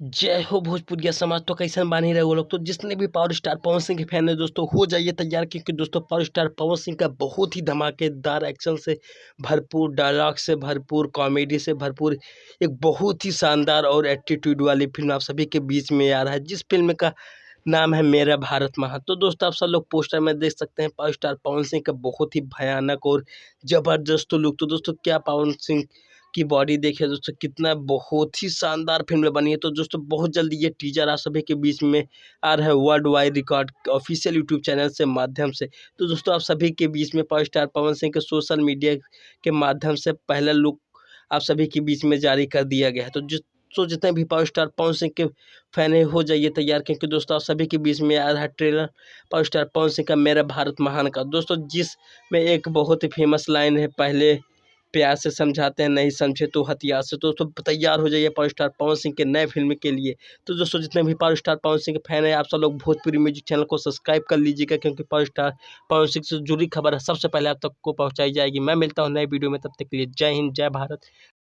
जय हो भोजपुरिया समाज। तो कैसन बानी रहे वो लोग। तो जितने भी पावर स्टार पवन सिंह के फैन है दोस्तों, हो जाइए तैयार, क्योंकि दोस्तों पावर स्टार पवन सिंह का बहुत ही धमाकेदार एक्शन से भरपूर, डायलॉग से भरपूर, कॉमेडी से भरपूर एक बहुत ही शानदार और एटीट्यूड वाली फिल्म आप सभी के बीच में आ रहा है, जिस फिल्म का नाम है मेरा भारत महान। तो दोस्तों आप सब लोग पोस्टर में देख सकते हैं पावर स्टार पवन सिंह का बहुत ही भयानक और जबरदस्त लुक। तो दोस्तों क्या पवन सिंह की बॉडी देखिए दोस्तों, कितना बहुत ही शानदार फिल्म बनी है। तो दोस्तों बहुत जल्दी ये टीजर आप सभी के बीच में आ रहा है world wide record official YouTube channel से माध्यम से। तो दोस्तों आप सभी के बीच में पावर स्टार पवन सिंह के सोशल मीडिया के माध्यम से पहला लुक आप सभी के बीच में जारी कर दिया गया है। तो जितने भी पावर स्टार पवन सिंह के फैन है, हो जाइए तैयार, क्योंकि दोस्तों आप सभी के बीच में आ रहा है trailer power star Pawan Singh का मेरा भारत महान का। दोस्तों जिसमें एक बहुत ही फेमस लाइन है, पहले प्यार से समझाते हैं, नहीं समझे तो हथियार से। तो दोस्तों तैयार हो जाइए पावर स्टार पवन सिंह के नए फिल्म के लिए। तो दोस्तों जितने भी पावर स्टार पवन सिंह के फैन हैं, आप सब लोग भोजपुरी म्यूजिक चैनल को सब्सक्राइब कर लीजिएगा, क्योंकि पावर स्टार पवन सिंह से जुड़ी खबर है सबसे पहले आप तक को पहुंचाई जाएगी। मैं मिलता हूं नए वीडियो में, तब तक के लिए जय हिंद, जय भारत।